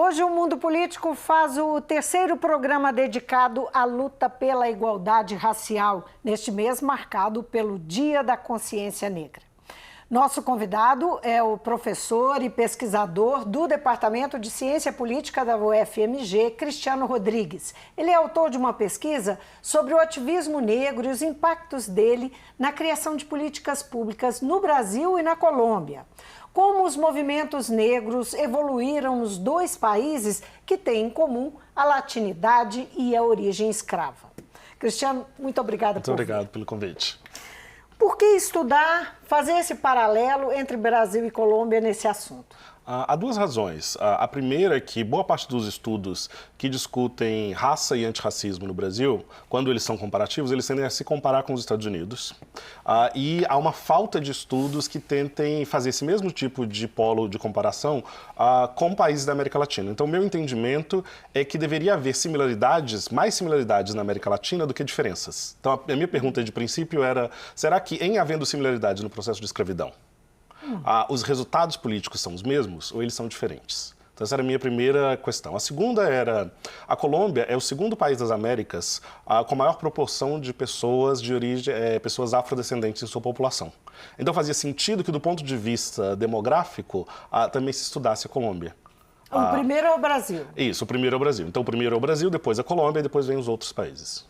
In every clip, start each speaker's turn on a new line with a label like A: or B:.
A: Hoje o Mundo Político faz o terceiro programa dedicado à luta pela igualdade racial, neste mês marcado pelo Dia da Consciência Negra. Nosso convidado é o professor e pesquisador do Departamento de Ciência Política da UFMG, Cristiano Rodrigues. Ele é autor de uma pesquisa sobre o ativismo negro e os impactos dele na criação de políticas públicas no Brasil e na Colômbia. Como os movimentos negros evoluíram nos dois países que têm em comum a latinidade e a origem escrava. Cristiano, muito obrigada por vir.
B: Muito obrigado pelo convite.
A: Por que estudar, fazer esse paralelo entre Brasil e Colômbia nesse assunto?
B: Há duas razões. A primeira é que boa parte dos estudos que discutem raça e antirracismo no Brasil, quando eles são comparativos, eles tendem a se comparar com os Estados Unidos. E há uma falta de estudos que tentem fazer esse mesmo tipo de polo de comparação com países da América Latina. Então, meu entendimento é que deveria haver mais similaridades na América Latina do que diferenças. Então, a minha pergunta de princípio era, será que em havendo similaridades no processo de escravidão, os resultados políticos são os mesmos ou eles são diferentes? Então, essa era a minha primeira questão. A segunda era, a Colômbia é o segundo país das Américas com maior proporção de pessoas de origem, pessoas afrodescendentes em sua população. Então, fazia sentido que, do ponto de vista demográfico, também se estudasse a Colômbia.
A: O primeiro é o Brasil.
B: Isso, o primeiro é o Brasil. Então, o primeiro é o Brasil, depois a Colômbia e depois vem os outros países.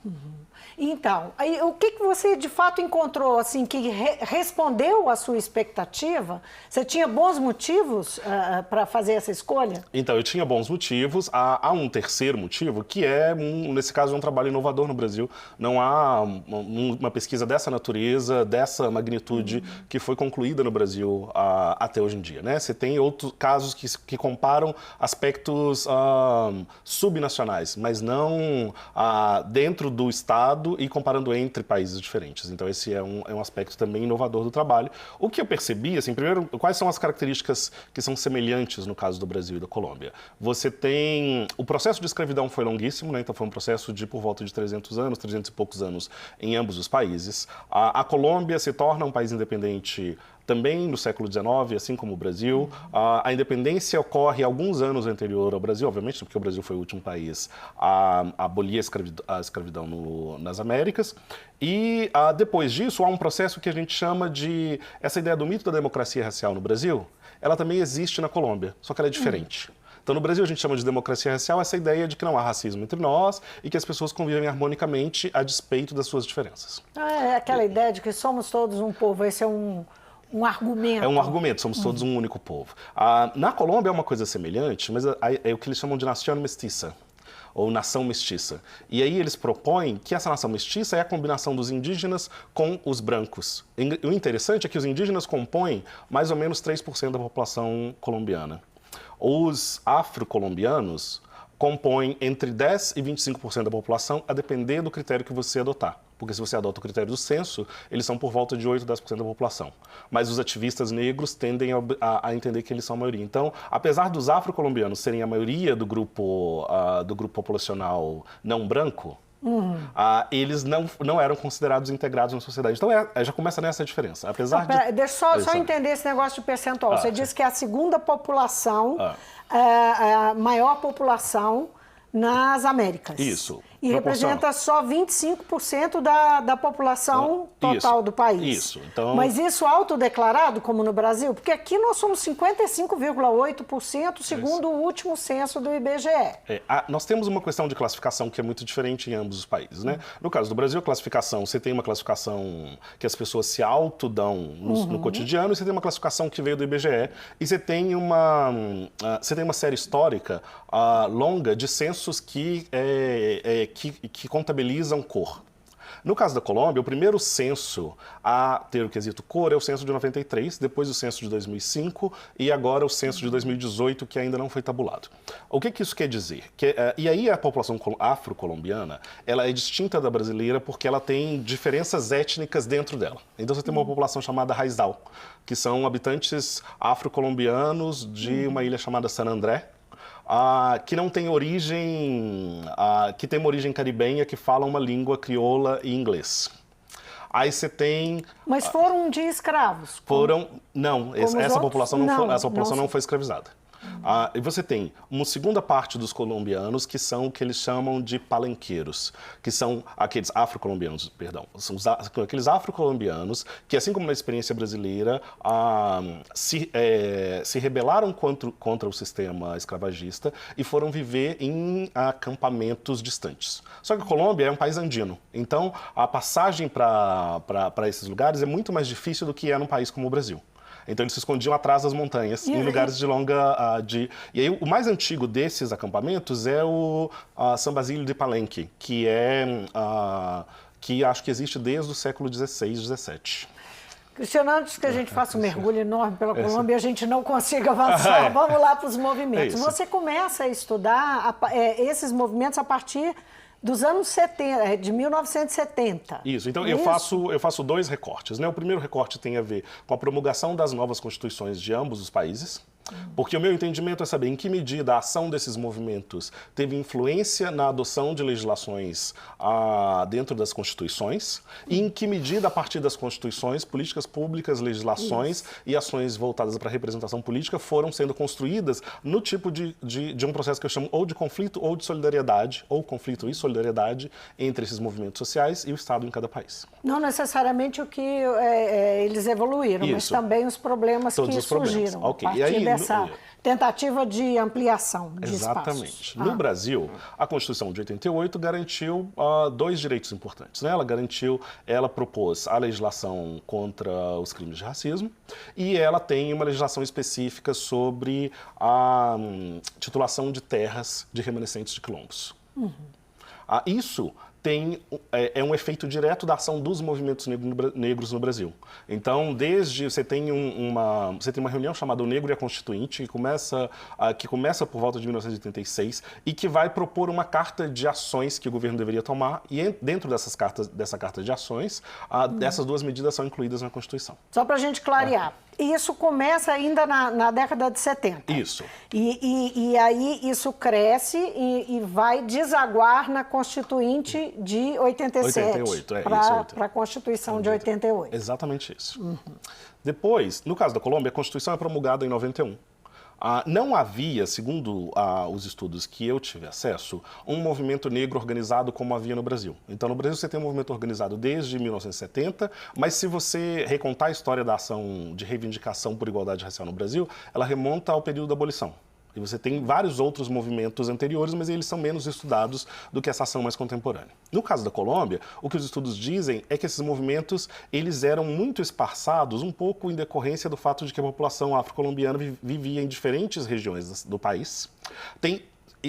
A: Então, aí, o que você de fato encontrou assim, que respondeu à sua expectativa? Você tinha bons motivos para fazer essa escolha?
B: Então, eu tinha bons motivos. Há um terceiro motivo, que é, nesse caso, um trabalho inovador no Brasil. Não há uma pesquisa dessa natureza, dessa magnitude, que foi concluída no Brasil até hoje em dia, né? Você tem outros casos que comparam aspectos subnacionais, mas não dentro do Estado e comparando entre países diferentes. Então, esse é um aspecto também inovador do trabalho. O que eu percebi, assim, primeiro, quais são as características que são semelhantes no caso do Brasil e da Colômbia? Você tem... O processo de escravidão foi longuíssimo, né? Então, foi um processo de por volta de 300 anos, 300 e poucos anos em ambos os países. A Colômbia se torna um país independente também no século XIX, assim como o Brasil. A independência ocorre alguns anos anterior ao Brasil, obviamente, porque o Brasil foi o último país a abolir a escravidão nas Américas. E depois disso, há um processo que a gente chama de... Essa ideia do mito da democracia racial no Brasil, ela também existe na Colômbia, só que ela é diferente. Então, no Brasil, a gente chama de democracia racial essa ideia de que não há racismo entre nós e que as pessoas convivem harmonicamente a despeito das suas diferenças.
A: É aquela ideia de que somos todos um povo, esse é um argumento.
B: É um argumento, somos todos um único povo. Na Colômbia é uma coisa semelhante, mas é o que eles chamam de nação mestiça, ou nação mestiça. E aí eles propõem que essa nação mestiça é a combinação dos indígenas com os brancos. O interessante é que os indígenas compõem mais ou menos 3% da população colombiana. Os afrocolombianos compõem entre 10% e 25% da população, a depender do critério que você adotar. Porque se você adota o critério do censo, eles são por volta de 8% a 10% da população. Mas os ativistas negros tendem a entender que eles são a maioria. Então, apesar dos afrocolombianos serem a maioria do grupo populacional não branco, eles não eram considerados integrados na sociedade. Então, já começa nessa diferença. Apesar
A: Deixa só entender esse negócio de percentual. Você disse que é a segunda população, a maior população nas Américas.
B: Isso.
A: E representa só 25% da população total do país.
B: Isso. Então...
A: Mas isso autodeclarado, como no Brasil? Porque aqui nós somos 55,8% segundo o último censo do IBGE.
B: Nós temos uma questão de classificação que é muito diferente em ambos os países, né? No caso do Brasil, a classificação, você tem uma classificação que as pessoas se autodão no cotidiano, e você tem uma classificação que veio do IBGE, e você tem uma série histórica longa de censos que contabilizam cor. No caso da Colômbia, o primeiro censo a ter o quesito cor é o censo de 93, depois o censo de 2005 e agora o censo de 2018, que ainda não foi tabulado. O que isso quer dizer? E aí a população afrocolombiana, ela é distinta da brasileira porque ela tem diferenças étnicas dentro dela. Então você tem uma população chamada Raizal, que são habitantes afrocolombianos de uma ilha chamada San André, que não tem origem, que tem uma origem caribenha, que fala uma língua crioula e inglês. Aí você tem...
A: Mas foram de escravos?
B: Não, essa população não foi escravizada. E você tem uma segunda parte dos colombianos que são o que eles chamam de palenqueiros, que são aqueles afrocolombianos, perdão, são aqueles afrocolombianos que, assim como na experiência brasileira, se rebelaram contra o sistema escravagista e foram viver em acampamentos distantes. Só que a Colômbia é um país andino, então a passagem para esses lugares é muito mais difícil do que é num país como o Brasil. Então eles se escondiam atrás das montanhas, em lugares de longa... E aí o mais antigo desses acampamentos é o San Basilio de Palenque, que acho que existe desde o século XVI, XVII.
A: Cristiano, antes que a gente faça um mergulho enorme pela Colômbia e a gente não consiga avançar, vamos lá para os movimentos. Você começa a estudar esses movimentos a partir dos anos 70, de 1970.
B: Isso, então eu faço dois recortes, né? O primeiro recorte tem a ver com a promulgação das novas constituições de ambos os países, porque o meu entendimento é saber em que medida a ação desses movimentos teve influência na adoção de legislações dentro das constituições e em que medida, a partir das constituições, políticas públicas, legislações e ações voltadas para a representação política foram sendo construídas no tipo de um processo que eu chamo ou de conflito ou de solidariedade, ou conflito e solidariedade entre esses movimentos sociais e o Estado em cada país.
A: Não necessariamente o que eles evoluíram, mas também os problemas que surgiram a partir dessa tentativa de ampliação de
B: Exatamente.
A: espaços.
B: No Brasil, a Constituição de 88 garantiu dois direitos importantes, né? Ela propôs a legislação contra os crimes de racismo e ela tem uma legislação específica sobre a titulação de terras de remanescentes de quilombos. Isso é um efeito direto da ação dos movimentos negros no Brasil. Então, você tem uma reunião chamada O Negro e a Constituinte, que começa por volta de 1986 e que vai propor uma carta de ações que o governo deveria tomar, e dentro dessa carta de ações, essas duas medidas são incluídas na Constituição.
A: Só para a gente clarear. Isso começa ainda na década de 70.
B: Isso.
A: E aí isso cresce e vai desaguar na Constituinte de 87. 88, para a Constituição de 88.
B: Exatamente isso. Depois, no caso da Colômbia, a Constituição é promulgada em 91. Não havia, segundo os estudos que eu tive acesso, um movimento negro organizado como havia no Brasil. Então, no Brasil você tem um movimento organizado desde 1970, mas se você recontar a história da ação de reivindicação por igualdade racial no Brasil, ela remonta ao período da abolição. E você tem vários outros movimentos anteriores, mas eles são menos estudados do que essa ação mais contemporânea. No caso da Colômbia, o que os estudos dizem é que esses movimentos eles eram muito esparçados, um pouco em decorrência do fato de que a população afro-colombiana vivia em diferentes regiões do país. Tem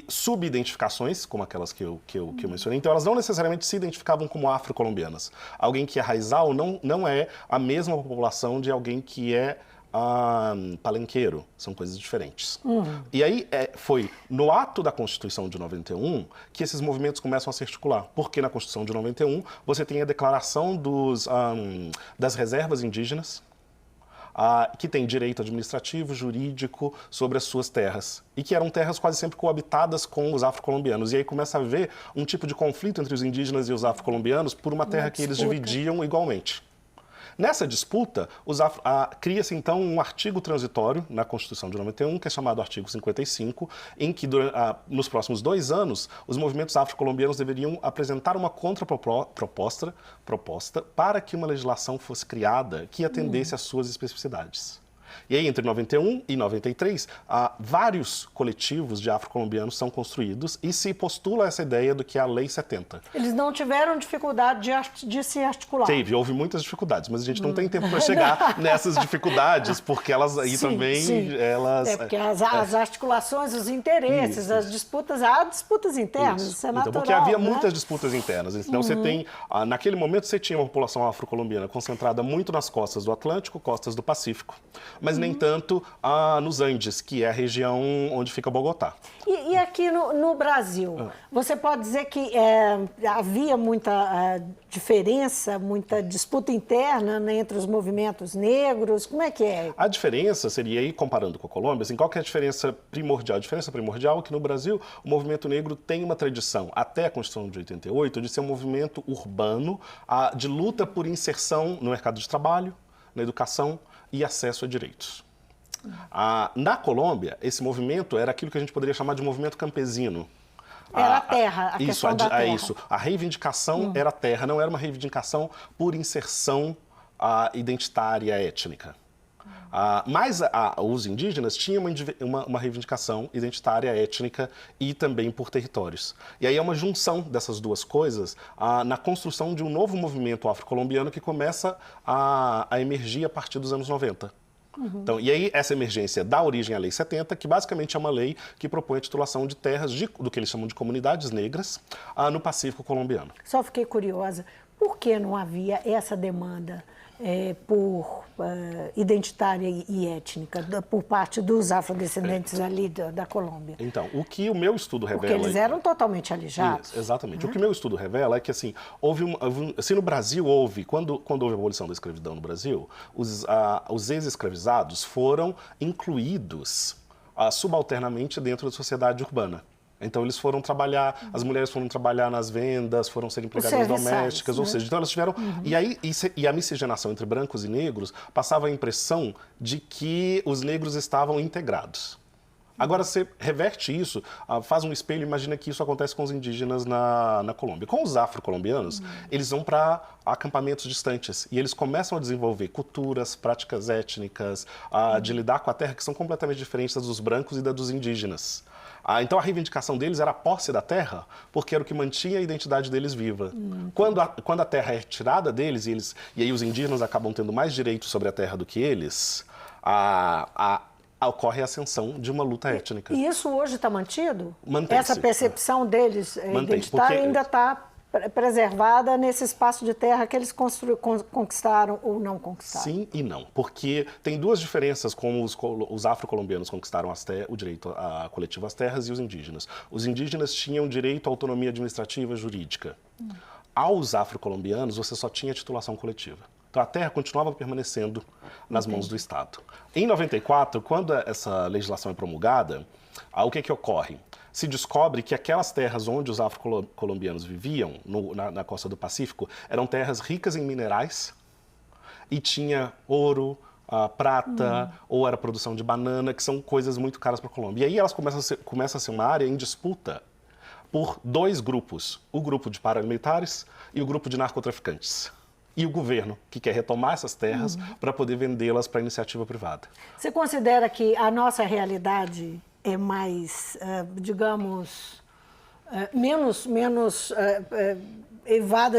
B: subidentificações, como aquelas que eu mencionei, então elas não necessariamente se identificavam como afro-colombianas. Alguém que é raizal não é a mesma população de alguém que é palenqueiro, são coisas diferentes. E aí foi no ato da Constituição de 91 que esses movimentos começam a se articular, porque na Constituição de 91 você tem a declaração das reservas indígenas, que tem direito administrativo, jurídico sobre as suas terras, e que eram terras quase sempre coabitadas com os afrocolombianos. E aí começa a haver um tipo de conflito entre os indígenas e os afrocolombianos por uma terra que eles dividiam igualmente. Nessa disputa, cria-se então um artigo transitório na Constituição de 91, que é chamado artigo 55, em que nos próximos 2 anos, os movimentos afrocolombianos deveriam apresentar uma contraproposta para que uma legislação fosse criada que atendesse às suas especificidades. E aí, entre 91 e 93, vários coletivos de afrocolombianos são construídos e se postula essa ideia do que é a Lei 70.
A: Eles não tiveram dificuldade de se articular?
B: Houve muitas dificuldades, mas a gente não tem tempo para chegar nessas dificuldades, porque elas aí também... Elas,
A: porque as articulações, os interesses, as disputas... Há disputas internas, isso é natural.
B: Então, porque havia muitas disputas internas. Então, você tem... naquele momento, você tinha uma população afrocolombiana concentrada muito nas costas do Atlântico, costas do Pacífico, mas nem tanto nos Andes, que é a região onde fica Bogotá.
A: E aqui no Brasil, você pode dizer que havia muita diferença, muita disputa interna, né, entre os movimentos negros? Como é que é?
B: A diferença seria, aí, comparando com a Colômbia, assim, qual que é a diferença primordial? A diferença primordial é que no Brasil o movimento negro tem uma tradição, até a Constituição de 88, de ser um movimento urbano, de luta por inserção no mercado de trabalho, na educação e acesso a direitos. Na Colômbia, esse movimento era aquilo que a gente poderia chamar de movimento campesino.
A: Era a terra, a questão da terra.
B: Isso. A reivindicação era a terra, não era uma reivindicação por inserção identitária étnica. Mas os indígenas tinham uma reivindicação identitária, étnica e também por territórios. E aí é uma junção dessas duas coisas na construção de um novo movimento afro-colombiano que começa a emergir a partir dos anos 90. Então, e aí essa emergência dá origem à Lei 70, que basicamente é uma lei que propõe a titulação de terras do que eles chamam de comunidades negras no Pacífico colombiano.
A: Só fiquei curiosa, por que não havia essa demanda por identitária e étnica por parte dos afrodescendentes ali da Colômbia?
B: Então, o que o meu estudo revela...
A: Porque eles eram totalmente alijados.
B: Isso, exatamente. O que o meu estudo revela é que, assim, assim, no Brasil quando houve a abolição da escravidão no Brasil, os ex-escravizados foram incluídos subalternamente dentro da sociedade urbana. Então, eles foram trabalhar, as mulheres foram trabalhar nas vendas, foram ser empregadas domésticas, ou seja, então elas tiveram... E a miscigenação entre brancos e negros passava a impressão de que os negros estavam integrados. Agora, você reverte isso, faz um espelho, imagina que isso acontece com os indígenas na Colômbia. Com os afro-colombianos, eles vão para acampamentos distantes e eles começam a desenvolver culturas, práticas étnicas, de lidar com a terra que são completamente diferentes das dos brancos e das dos indígenas. Então, a reivindicação deles era a posse da terra, porque era o que mantinha a identidade deles viva. Quando a terra é retirada deles, e aí os indígenas acabam tendo mais direitos sobre a terra do que eles, ocorre a ascensão de uma luta étnica.
A: E isso hoje está mantido?
B: Mantém-se.
A: Essa percepção deles identitária ainda está preservada nesse espaço de terra que eles conquistaram ou não conquistaram?
B: Sim e não, porque tem duas diferenças como os afro-colombianos conquistaram o direito coletivo às terras e os indígenas. Os indígenas tinham direito à autonomia administrativa e jurídica. Aos afro-colombianos, você só tinha titulação coletiva. Então, a terra continuava permanecendo nas mãos do Estado. Em 94, quando essa legislação é promulgada, o que ocorre? Se descobre que aquelas terras onde os afro-colombianos viviam, na costa do Pacífico, eram terras ricas em minerais e tinha ouro, prata, ou era produção de banana, que são coisas muito caras para a Colômbia. E aí elas começam a ser uma área em disputa por dois grupos, o grupo de paramilitares e o grupo de narcotraficantes. E o governo, que quer retomar essas terras para poder vendê-las para a iniciativa privada.
A: Você considera que a nossa realidade é mais, digamos, menos evada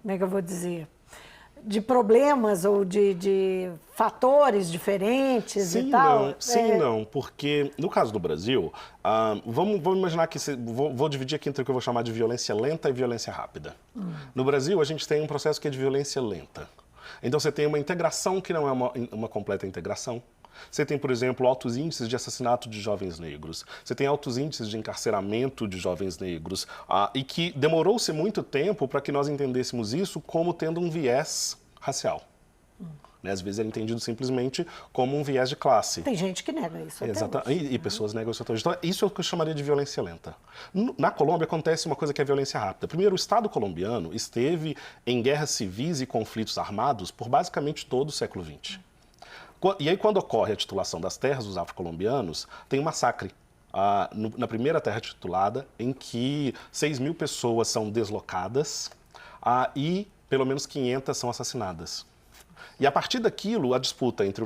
A: como é que eu vou dizer? De problemas ou de fatores diferentes
B: sim,
A: e tal?
B: Não, sim e não, porque no caso do Brasil, vamos imaginar que... Vou dividir aqui entre o que eu vou chamar de violência lenta e violência rápida. No Brasil, a gente tem um processo que é de violência lenta. Então, você tem uma integração que não é uma completa integração. Você tem, por exemplo, altos índices de assassinato de jovens negros. Você tem altos índices de encarceramento de jovens negros. E que demorou-se muito tempo para que nós entendêssemos isso como tendo um viés racial. Às vezes é entendido simplesmente como um viés de classe.
A: Tem gente que nega isso.
B: Exatamente. E pessoas negam isso até hoje. Então, isso é o que eu chamaria de violência lenta. Na Colômbia acontece uma coisa que é violência rápida. Primeiro, o Estado colombiano esteve em guerras civis e conflitos armados por basicamente todo o século XX. E aí, quando ocorre a titulação das terras dos afro-colombianos, tem um massacre na primeira terra titulada, em que 6.000 pessoas são deslocadas e pelo menos 500 são assassinadas. E a partir daquilo, a disputa entre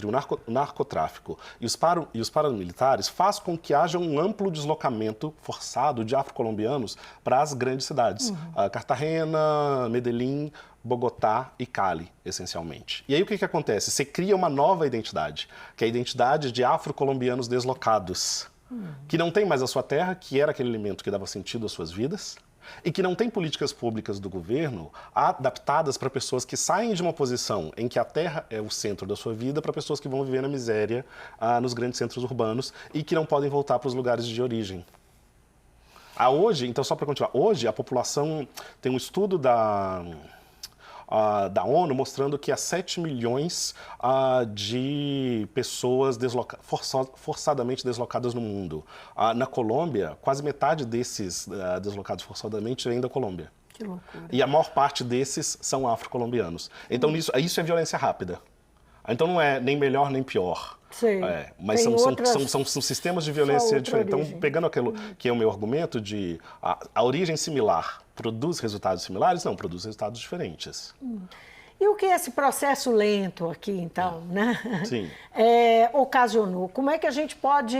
B: o narcotráfico e os paramilitares faz com que haja um amplo deslocamento forçado de afro-colombianos para as grandes cidades. Cartagena, Medellín, Bogotá e Cali, essencialmente. E aí o que acontece? Você cria uma nova identidade, que é a identidade de afro-colombianos deslocados, que não tem mais a sua terra, que era aquele elemento que dava sentido às suas vidas, e que não tem políticas públicas do governo adaptadas para pessoas que saem de uma posição em que a terra é o centro da sua vida para pessoas que vão viver na miséria nos grandes centros urbanos e que não podem voltar para os lugares de origem. Hoje, então só para continuar, hoje a população tem um estudo da ONU mostrando que há 7 milhões de pessoas forçadamente deslocadas no mundo. Na Colômbia, quase metade desses deslocados forçadamente vem da Colômbia.
A: Que loucura.
B: E a maior parte desses são afro-colombianos. Então, isso é violência rápida. Então, não é nem melhor nem pior.
A: Sim.
B: Mas são sistemas de violência diferentes. Então, pegando aquilo que é o meu argumento de a origem similar produz resultados similares, não, produz resultados diferentes.
A: E o que esse processo lento aqui, então, né?
B: Sim.
A: Ocasionou? Como é que a gente pode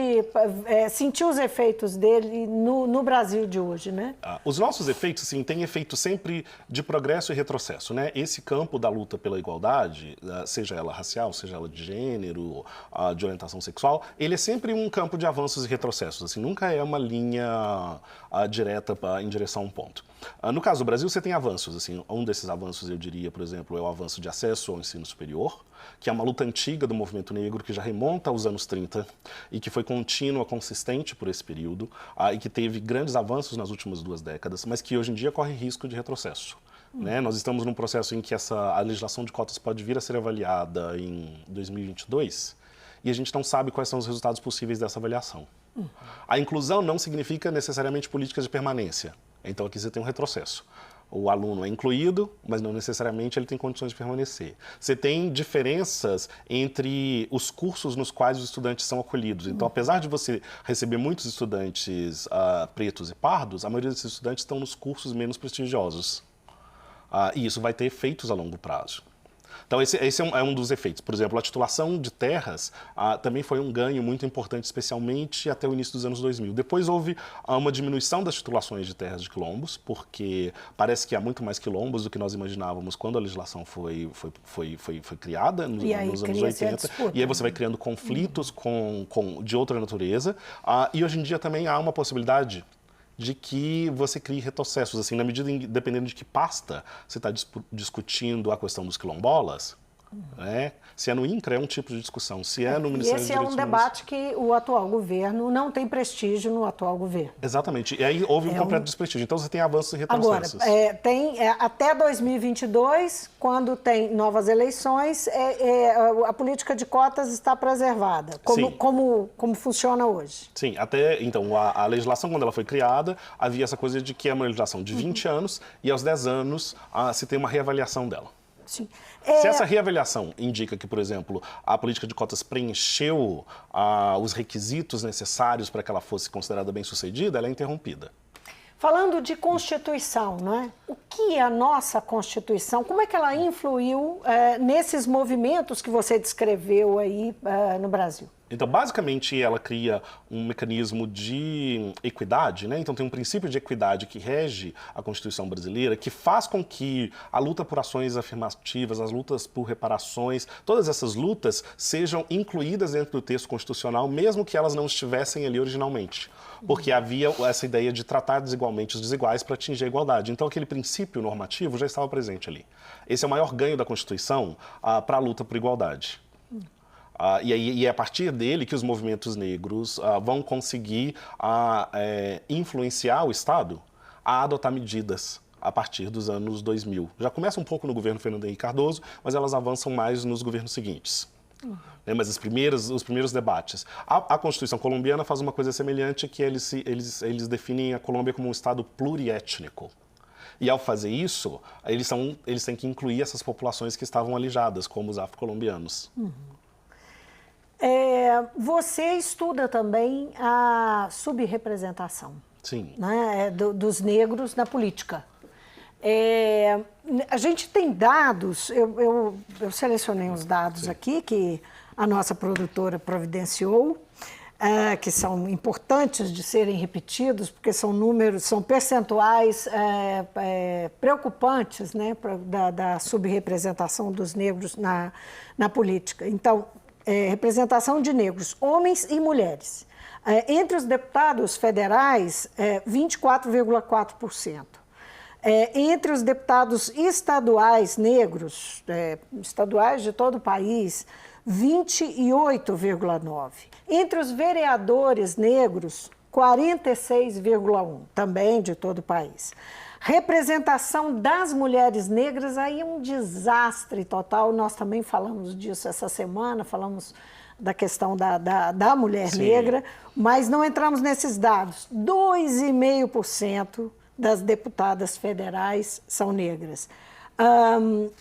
A: sentir os efeitos dele no Brasil de hoje, né?
B: Os nossos efeitos, sim, têm efeito sempre de progresso e retrocesso, né? Esse campo da luta pela igualdade, seja ela racial, seja ela de gênero, de orientação sexual, ele é sempre um campo de avanços e retrocessos, assim, nunca é uma linha direta em direção a um ponto. No caso do Brasil, você tem avanços, assim, um desses avanços, eu diria, por exemplo, é o avanço de acesso ao ensino superior, que é uma luta antiga do movimento negro, que já remonta aos anos 30 e que foi contínua, consistente por esse período, e que teve grandes avanços nas últimas 2 décadas, mas que hoje em dia corre risco de retrocesso. Né? Nós estamos num processo em que a legislação de cotas pode vir a ser avaliada em 2022 e a gente não sabe quais são os resultados possíveis dessa avaliação. A inclusão não significa necessariamente políticas de permanência. Então aqui você tem um retrocesso. O aluno é incluído, mas não necessariamente ele tem condições de permanecer. Você tem diferenças entre os cursos nos quais os estudantes são acolhidos. Então, apesar de você receber muitos estudantes pretos e pardos, a maioria desses estudantes estão nos cursos menos prestigiosos. E isso vai ter efeitos a longo prazo. Então, esse é um dos efeitos. Por exemplo, a titulação de terras também foi um ganho muito importante, especialmente até o início dos anos 2000. Depois houve uma diminuição das titulações de terras de quilombos, porque parece que há muito mais quilombos do que nós imaginávamos quando a legislação foi criada nos anos 80. E aí você vai criando conflitos de outra natureza. E hoje em dia também há uma possibilidade de que você crie retrocessos, assim, na medida, dependendo de que pasta você está discutindo a questão dos quilombolas, né? Se é no INCRA, é um tipo de discussão. Se é no Ministério dos Direitos Humanos...
A: Esse é um debate que o atual governo não tem prestígio no atual governo.
B: Exatamente. E aí houve um completo desprestígio. Então você tem avanços e retrocessos.
A: Agora, até 2022, quando tem novas eleições, a política de cotas está preservada, como funciona hoje.
B: Sim, então, a legislação, quando ela foi criada, havia essa coisa de que é uma legislação de 20 anos e aos 10 anos se tem uma reavaliação dela.
A: Sim.
B: Se essa reavaliação indica que, por exemplo, a política de cotas preencheu os requisitos necessários para que ela fosse considerada bem-sucedida, ela é interrompida.
A: Falando de Constituição, não é? O que é a nossa Constituição? Como é que ela influiu nesses movimentos que você descreveu aí no Brasil?
B: Então, basicamente, ela cria um mecanismo de equidade, né? Então, tem um princípio de equidade que rege a Constituição brasileira, que faz com que a luta por ações afirmativas, as lutas por reparações, todas essas lutas sejam incluídas dentro do texto constitucional, mesmo que elas não estivessem ali originalmente. Porque havia essa ideia de tratar desigualmente os desiguais para atingir a igualdade. Então, aquele princípio normativo já estava presente ali. Esse é o maior ganho da Constituição para a luta por igualdade. E é a partir dele que os movimentos negros vão conseguir influenciar o Estado a adotar medidas a partir dos anos 2000. Já começa um pouco no governo Fernando Henrique Cardoso, mas elas avançam mais nos governos seguintes. Mas os primeiros debates. A Constituição colombiana faz uma coisa semelhante, que eles definem a Colômbia como um Estado pluriétnico. E ao fazer isso, eles têm que incluir essas populações que estavam alijadas, como os afro-colombianos.
A: Você estuda também a subrepresentação,
B: sim,
A: né, dos negros na política. A gente tem dados, eu selecionei uns dados aqui que a nossa produtora providenciou, que são importantes de serem repetidos, porque são números, são percentuais preocupantes, né, da subrepresentação dos negros na política. Então, representação de negros, homens e mulheres. Entre os deputados federais, 24,4%. Entre os deputados estaduais negros, estaduais de todo o país, 28,9%. Entre os vereadores negros, 46,1%, também de todo o país. Representação das mulheres negras, aí é um desastre total. Nós também falamos disso essa semana, falamos da questão da mulher negra, mas não entramos nesses dados. 2,5% das deputadas federais são negras.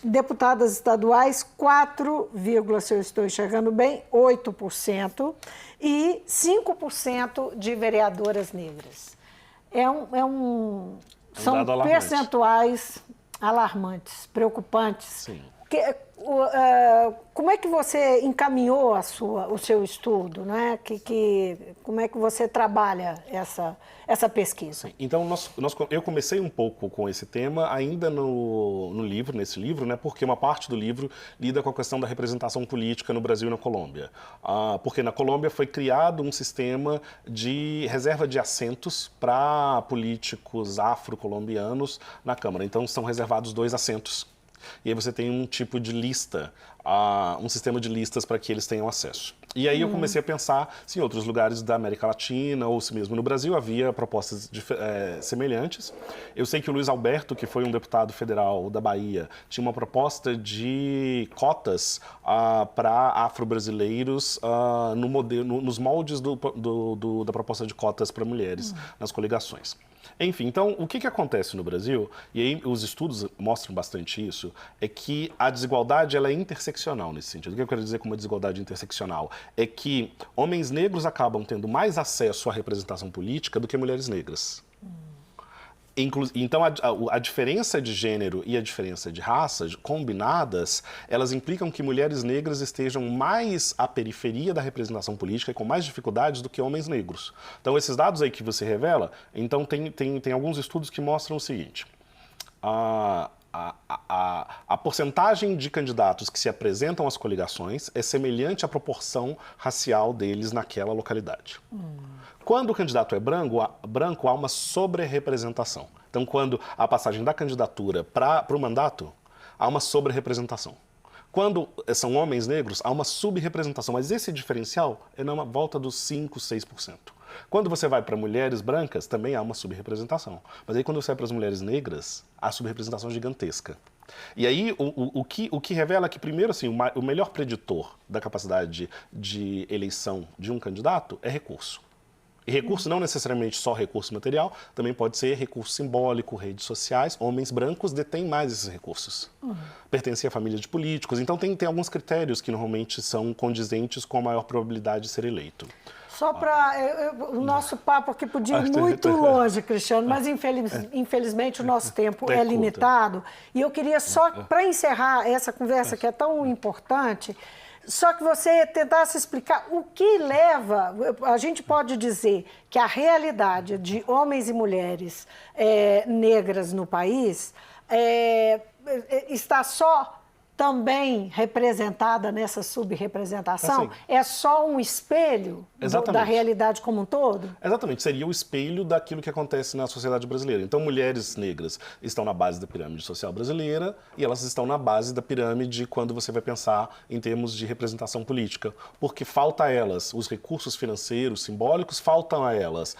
A: Deputadas estaduais, 4, se eu estou enxergando bem, 8%, e 5% de vereadoras negras. São percentuais alarmantes, preocupantes.
B: Sim.
A: Como é que você encaminhou o seu estudo, né? Como é que você trabalha essa pesquisa?
B: Então, eu comecei um pouco com esse tema ainda nesse livro, né? Porque uma parte do livro lida com a questão da representação política no Brasil e na Colômbia. Porque na Colômbia foi criado um sistema de reserva de assentos para políticos afro-colombianos na Câmara. Então, são reservados 2 assentos. E aí você tem um tipo de lista, um sistema de listas para que eles tenham acesso. E aí eu comecei a pensar se em outros lugares da América Latina ou se mesmo no Brasil havia propostas semelhantes. Eu sei que o Luiz Alberto, que foi um deputado federal da Bahia, tinha uma proposta de cotas para afro-brasileiros nos moldes da proposta de cotas para mulheres nas coligações. Enfim, então, o que acontece no Brasil, e aí os estudos mostram bastante isso, é que a desigualdade ela é interseccional nesse sentido. O que eu quero dizer com uma desigualdade interseccional? É que homens negros acabam tendo mais acesso à representação política do que mulheres negras. Então, a diferença de gênero e a diferença de raça, combinadas, elas implicam que mulheres negras estejam mais à periferia da representação política e com mais dificuldades do que homens negros. Então, esses dados aí que você revela, então tem alguns estudos que mostram o seguinte. A porcentagem de candidatos que se apresentam às coligações é semelhante à proporção racial deles naquela localidade. Quando o candidato é branco, há uma sobre-representação. Então, quando a passagem da candidatura para o mandato, há uma sobre-representação. Quando são homens negros, há uma sub-representação, mas esse diferencial é na volta dos 5%, 6%. Quando você vai para mulheres brancas, também há uma sub-representação. Mas aí quando você vai para as mulheres negras, a sub-representação é gigantesca. E aí o que revela que, primeiro, assim, o melhor preditor da capacidade de eleição de um candidato é recurso. E recurso não necessariamente só recurso material, também pode ser recurso simbólico, redes sociais. Homens brancos detêm mais esses recursos. Pertencem à família de políticos. Então tem alguns critérios que normalmente são condizentes com a maior probabilidade de ser eleito.
A: Só para... o nosso papo aqui podia ir muito longe, Cristiano, mas infelizmente o nosso tempo é limitado. E eu queria só, para encerrar essa conversa que é tão importante, só que você tentasse explicar o que leva... A gente pode dizer que a realidade de homens e mulheres negras no país está só também representada nessa subrepresentação? Assim, é só um espelho da realidade como um todo?
B: Exatamente, seria o espelho daquilo que acontece na sociedade brasileira. Então, mulheres negras estão na base da pirâmide social brasileira e elas estão na base da pirâmide quando você vai pensar em termos de representação política, porque falta a elas os recursos financeiros, simbólicos, faltam a elas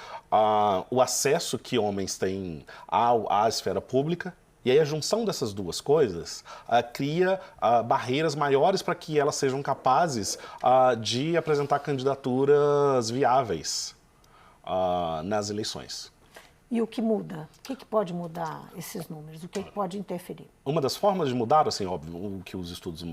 B: o acesso que homens têm à esfera pública. E aí a junção dessas duas coisas cria barreiras maiores para que elas sejam capazes de apresentar candidaturas viáveis nas eleições.
A: E o que muda? O que pode mudar esses números? O que pode interferir?
B: Uma das formas de mudar, assim, óbvio, o que os estudos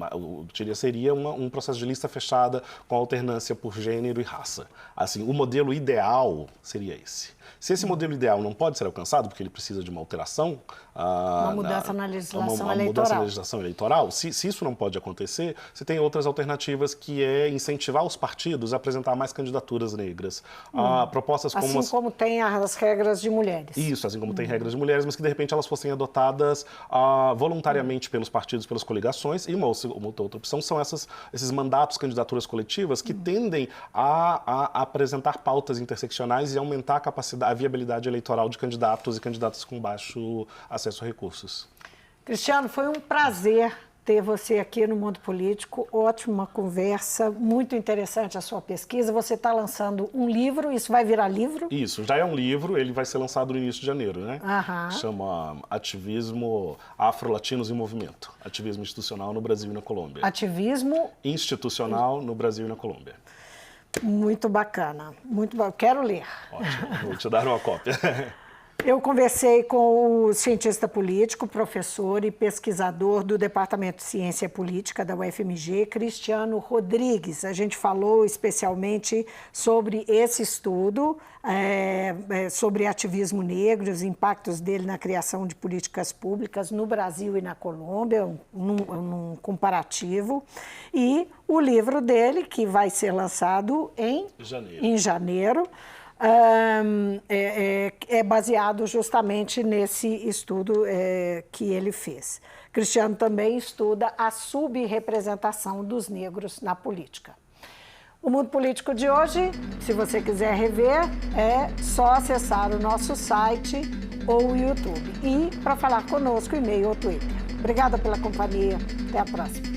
B: seria um processo de lista fechada com alternância por gênero e raça. Assim, o modelo ideal seria esse. Se esse modelo ideal não pode ser alcançado, porque ele precisa de uma alteração...
A: Uma mudança na legislação eleitoral.
B: Mudança na legislação eleitoral. Se isso não pode acontecer, você tem outras alternativas, que é incentivar os partidos a apresentar mais candidaturas negras. Propostas como...
A: Assim como tem as regras de mulheres.
B: Isso, assim como tem regras de mulheres, mas que de repente elas fossem adotadas voluntariamente pelos partidos, pelas coligações. E uma outra opção são esses mandatos, candidaturas coletivas, que tendem a apresentar pautas interseccionais e aumentar a viabilidade eleitoral de candidatos e candidatas com baixo acesso a recursos.
A: Cristiano, foi um prazer ter você aqui no Mundo Político. Ótima conversa, muito interessante a sua pesquisa. Você está lançando um livro, isso vai virar livro?
B: Isso, já é um livro, ele vai ser lançado no início de janeiro, né? Chama Ativismo Afro-Latinos em Movimento. Ativismo institucional no Brasil e na Colômbia.
A: Ativismo...
B: institucional no Brasil e na Colômbia.
A: Muito bacana, muito bacana. Quero ler.
B: Ótimo, vou te dar uma cópia.
A: Eu conversei com o cientista político, professor e pesquisador do Departamento de Ciência Política da UFMG, Cristiano Rodrigues. A gente falou especialmente sobre esse estudo, sobre ativismo negro, os impactos dele na criação de políticas públicas no Brasil e na Colômbia, num comparativo, e o livro dele, que vai ser lançado em janeiro. É baseado justamente nesse estudo que ele fez. Cristiano também estuda a subrepresentação dos negros na política. O Mundo Político de hoje, se você quiser rever, é só acessar o nosso site ou o YouTube. E para falar conosco, e-mail ou Twitter. Obrigada pela companhia. Até a próxima.